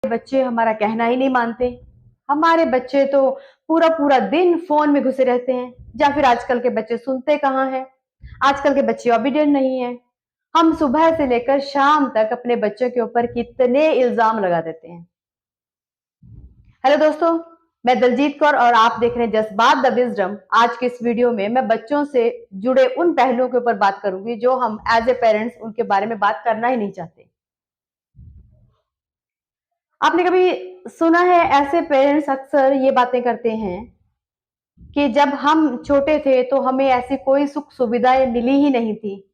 बच्चे हमारा कहना ही नहीं मानते। हमारे बच्चे तो पूरा पूरा दिन फोन में घुसे रहते हैं, या फिर आजकल के बच्चे सुनते कहाँ हैं। आजकल के बच्चे ओबीडिएंट नहीं है। हम सुबह से लेकर शाम तक अपने बच्चों के ऊपर कितने इल्जाम लगा देते हैं। हेलो दोस्तों, मैं दलजीत कौर और आप देख रहे हैं जज्बात द विजडम। आज के इस वीडियो में मैं बच्चों से जुड़े उन पहलुओं के ऊपर बात करूंगी जो हम एज ए पेरेंट्स उनके बारे में बात करना ही नहीं चाहते। आपने कभी सुना है, ऐसे पेरेंट्स अक्सर ये बातें करते हैं कि जब हम छोटे थे तो हमें ऐसी कोई सुख सुविधाएं मिली ही नहीं थी।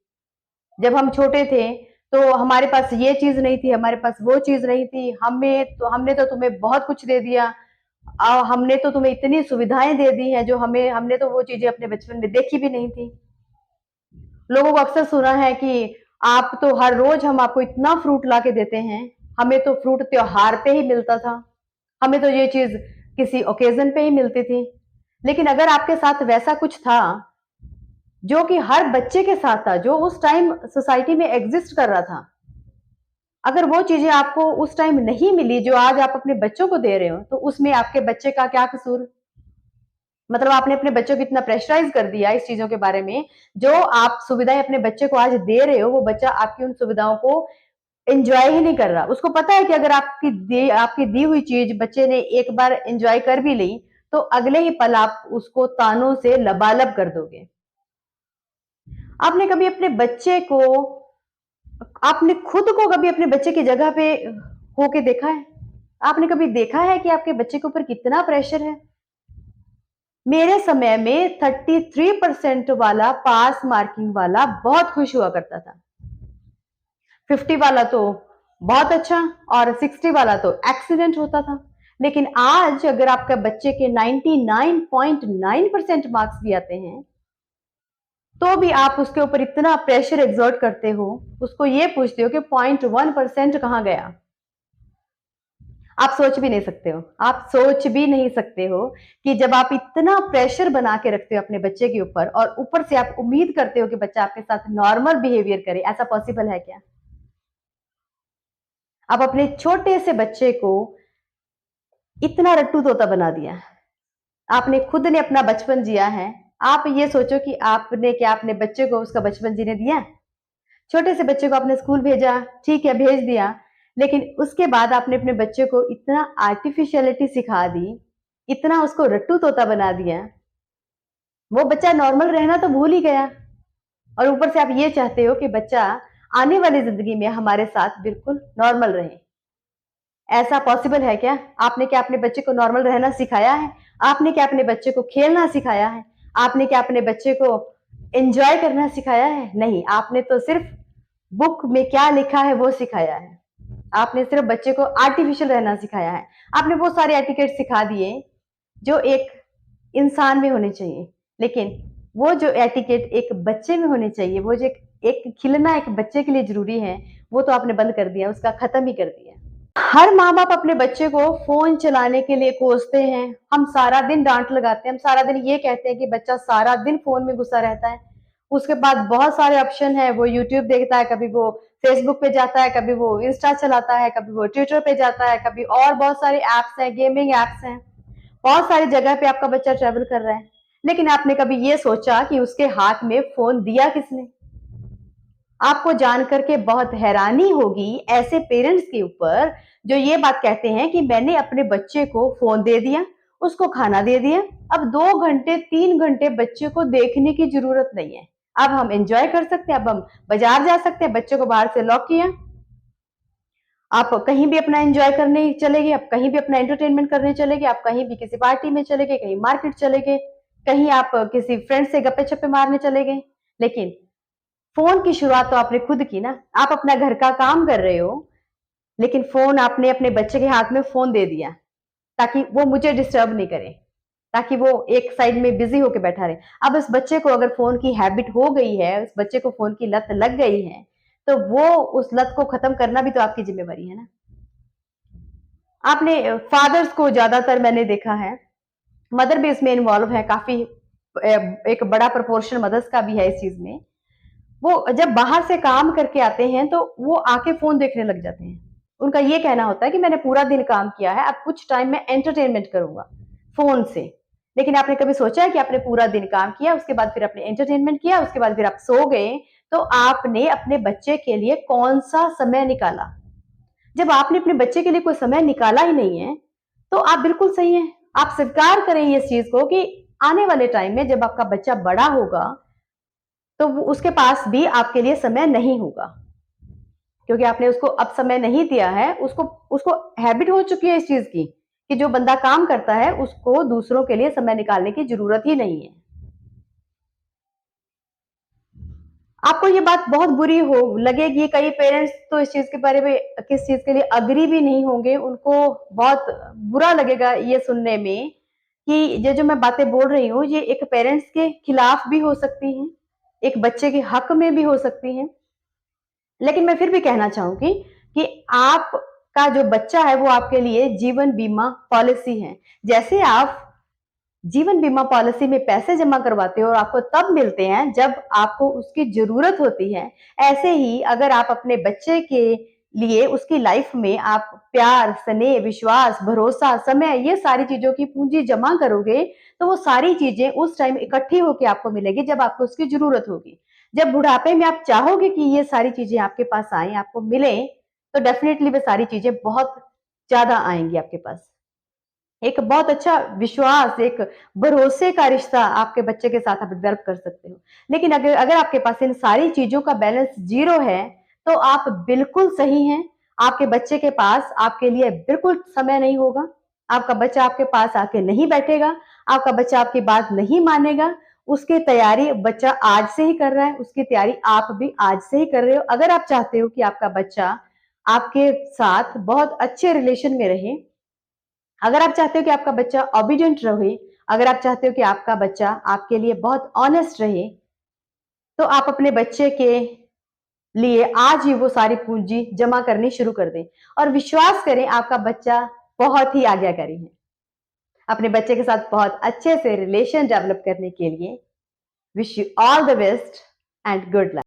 जब हम छोटे थे तो हमारे पास ये चीज नहीं थी, हमारे पास वो चीज नहीं थी। हमने तो तुम्हें बहुत कुछ दे दिया। हमने तो तुम्हें इतनी सुविधाएं दे दी हैं जो हमने तो वो चीजें अपने बचपन में देखी भी नहीं थी। लोगों को अक्सर सुना है कि आप तो हर रोज हम आपको इतना फ्रूट ला के देते हैं। हमें तो फ्रूट त्योहार पे ही मिलता था। हमें तो ये चीज किसी ओकेजन पे ही मिलती थी। लेकिन अगर आपके साथ वैसा कुछ था जो कि हर बच्चे के साथ था, जो उस टाइम सोसाइटी में एग्जिस्ट कर रहा था, अगर वो चीजें आपको उस टाइम नहीं मिली जो आज आप अपने बच्चों को दे रहे हो, तो उसमें आपके बच्चे का क्या कसूर। मतलब आपने अपने बच्चों को इतना प्रेशराइज कर दिया इस चीजों के बारे में। जो आप सुविधाएं अपने बच्चे को आज दे रहे हो, वो बच्चा आपकी उन सुविधाओं को एंजॉय ही नहीं कर रहा। उसको पता है कि अगर आपकी दी हुई चीज बच्चे ने एक बार एंजॉय कर भी ली तो अगले ही पल आप उसको तानों से लबालब कर दोगे। आपने कभी अपने बच्चे को आपने खुद को कभी अपने बच्चे की जगह पे होके देखा है? आपने कभी देखा है कि आपके बच्चे के ऊपर कितना प्रेशर है? मेरे समय में 33% वाला पास मार्किंग वाला बहुत खुश हुआ करता था। 50 वाला तो बहुत अच्छा, और 60 वाला तो एक्सीडेंट होता था। लेकिन आज अगर आपके बच्चे के 99.9% मार्क्स भी आते हैं तो भी आप उसके ऊपर इतना प्रेशर एग्जर्ट करते हो, उसको ये पूछते हो कि 0.1% कहां गया। आप सोच भी नहीं सकते हो, आप सोच भी नहीं सकते हो कि जब आप इतना प्रेशर बना के रखते हो अपने बच्चे के ऊपर और ऊपर से आप उम्मीद करते हो कि बच्चा आपके साथ नॉर्मल बिहेवियर करे, ऐसा पॉसिबल है क्या? आप अपने छोटे से बच्चे को इतना रट्टू तोता बना दिया। आपने खुद ने अपना बचपन जिया है। आप ये सोचो कि आपने क्या अपने बच्चे को उसका बचपन जीने दिया? छोटे से बच्चे को आपने स्कूल भेजा, ठीक है भेज दिया, लेकिन उसके बाद आपने अपने बच्चे को इतना आर्टिफिशियलिटी सिखा दी, इतना उसको रट्टू तोता बना दिया, वो बच्चा नॉर्मल रहना तो भूल ही गया। और ऊपर से आप ये चाहते हो कि बच्चा आने वाली जिंदगी में हमारे साथ बिल्कुल नॉर्मल रहे। ऐसा पॉसिबल है क्या? आपने क्या अपने बच्चे को नॉर्मल रहना सिखाया है? आपने क्या अपने बच्चे को खेलना सिखाया है? आपने क्या अपने बच्चे को एंजॉय करना सिखाया है? नहीं, आपने तो सिर्फ बुक में क्या लिखा है वो सिखाया है। आपने सिर्फ बच्चे को आर्टिफिशियल रहना सिखाया है। आपने वो सारे एटिकेट सिखा दिए जो एक इंसान में होने चाहिए। लेकिन वो जो एटिकेट एक बच्चे में होने चाहिए, वो जो एक खिलना एक बच्चे के लिए जरूरी है, वो तो आपने बंद कर दिया, उसका खत्म ही कर दिया। हर माँ बाप अपने बच्चे को फोन चलाने के लिए कोसते हैं। हम सारा दिन डांट लगाते हैं, हम सारा दिन ये कहते हैं कि बच्चा सारा दिन फोन में घुसा रहता है। उसके बाद बहुत सारे ऑप्शन है, वो यूट्यूब देखता है, कभी वो फेसबुक पे जाता है, कभी वो इंस्टा चलाता है, कभी वो ट्विटर पे जाता है, कभी और बहुत सारे एप्स हैं, गेमिंग एप्स हैं। बहुत सारी जगह पे आपका बच्चा ट्रेवल कर रहा है। लेकिन आपने कभी ये सोचा कि उसके हाथ में फोन दिया किसने? आपको जानकर के बहुत हैरानी होगी ऐसे पेरेंट्स के ऊपर जो ये बात कहते हैं कि मैंने अपने बच्चे को फोन दे दिया, उसको खाना दे दिया, अब 2 घंटे 3 घंटे बच्चे को देखने की जरूरत नहीं है। अब हम एंजॉय कर सकते हैं, अब हम बाजार जा सकते हैं, बच्चे को बाहर से लॉक किया, आप कहीं भी अपना एंजॉय करने चले गए, आप कहीं भी अपना एंटरटेनमेंट करने चले गए, आप कहीं भी किसी पार्टी में चले गए, कहीं मार्केट चले गए, कहीं आप किसी फ्रेंड से गप्पे छप्पे मारने चले गए। लेकिन फोन की शुरुआत तो आपने खुद की ना। आप अपना घर का काम कर रहे हो, लेकिन फोन आपने अपने बच्चे के हाथ में फोन दे दिया ताकि वो मुझे डिस्टर्ब नहीं करे, ताकि वो एक साइड में बिजी होकर बैठा रहे। अब इस बच्चे को अगर फोन की हैबिट हो गई है, उस बच्चे को फोन की लत लग गई है, तो वो उस लत को खत्म करना भी तो आपकी जिम्मेवारी है ना। आपने फादर्स को ज्यादातर मैंने देखा है, मदर भी इसमें इन्वॉल्व है काफी। एक बड़ा प्रोपोर्शन मदर्स का भी है इस चीज में। वो जब बाहर से काम करके आते हैं तो वो आके फोन देखने लग जाते हैं। उनका ये कहना होता है कि मैंने पूरा दिन काम किया है, अब कुछ टाइम मैं एंटरटेनमेंट करूंगा फोन से। लेकिन आपने कभी सोचा है कि आपने पूरा दिन काम किया, उसके बाद फिर आपने एंटरटेनमेंट किया, उसके बाद फिर आप सो गए, तो आपने अपने बच्चे के लिए कौन सा समय निकाला? जब आपने अपने बच्चे के लिए कोई समय निकाला ही नहीं है, तो आप बिल्कुल सही हैं। आप स्वीकार करें इस चीज को कि आने वाले टाइम में जब आपका बच्चा बड़ा होगा, तो वो उसके पास भी आपके लिए समय नहीं होगा, क्योंकि आपने उसको अब समय नहीं दिया है। उसको उसको हैबिट हो चुकी है इस चीज की कि जो बंदा काम करता है उसको दूसरों के लिए समय निकालने की जरूरत ही नहीं है। आपको ये बात बहुत बुरी हो लगेगी, कई पेरेंट्स तो इस चीज के बारे में, किस चीज के लिए अग्री भी नहीं होंगे, उनको बहुत बुरा लगेगा ये सुनने में कि ये जो मैं बातें बोल रही हूँ ये एक पेरेंट्स के खिलाफ भी हो सकती हैं, एक बच्चे के हक में भी हो सकती हैं। लेकिन मैं फिर भी कहना चाहूंगी कि आपका जो बच्चा है वो आपके लिए जीवन बीमा पॉलिसी है। जैसे आप जीवन बीमा पॉलिसी में पैसे जमा करवाते हो और आपको तब मिलते हैं जब आपको उसकी जरूरत होती है, ऐसे ही अगर आप अपने बच्चे के लिए उसकी लाइफ में आप प्यार, स्नेह, विश्वास, भरोसा, समय, ये सारी चीजों की पूंजी जमा करोगे, तो वो सारी चीजें उस टाइम इकट्ठी होकर आपको मिलेगी जब आपको उसकी जरूरत होगी। जब बुढ़ापे में आप चाहोगे कि ये सारी चीजें आपके पास आए, आपको मिले, तो डेफिनेटली वो सारी चीजें बहुत ज्यादा आएंगी आपके पास। एक बहुत अच्छा विश्वास, एक भरोसे का रिश्ता आपके बच्चे के साथ आप डेवलप कर सकते हो। लेकिन अगर अगर आपके पास इन सारी चीजों का बैलेंस जीरो है, तो आप बिल्कुल सही हैं। आपके बच्चे के पास आपके लिए बिल्कुल समय नहीं होगा। आपका बच्चा आपके पास आके नहीं बैठेगा, आपका बच्चा आपकी बात नहीं मानेगा। उसकी तैयारी बच्चा आज से ही कर रहा है, उसकी तैयारी आप भी आज से ही कर रहे हो। अगर आप चाहते हो कि आपका बच्चा आपके साथ बहुत अच्छे रिलेशन में रहे, अगर आप चाहते हो कि आपका बच्चा ओबीडिएंट रहे, अगर आप चाहते हो कि आपका बच्चा आपके लिए बहुत ऑनेस्ट रहे, तो आप अपने बच्चे के लिए आज ही वो सारी पूंजी जमा करनी शुरू कर दें और विश्वास करें आपका बच्चा बहुत ही आज्ञाकारी है। अपने बच्चे के साथ बहुत अच्छे से रिलेशन डेवलप करने के लिए wish you all the best and good luck.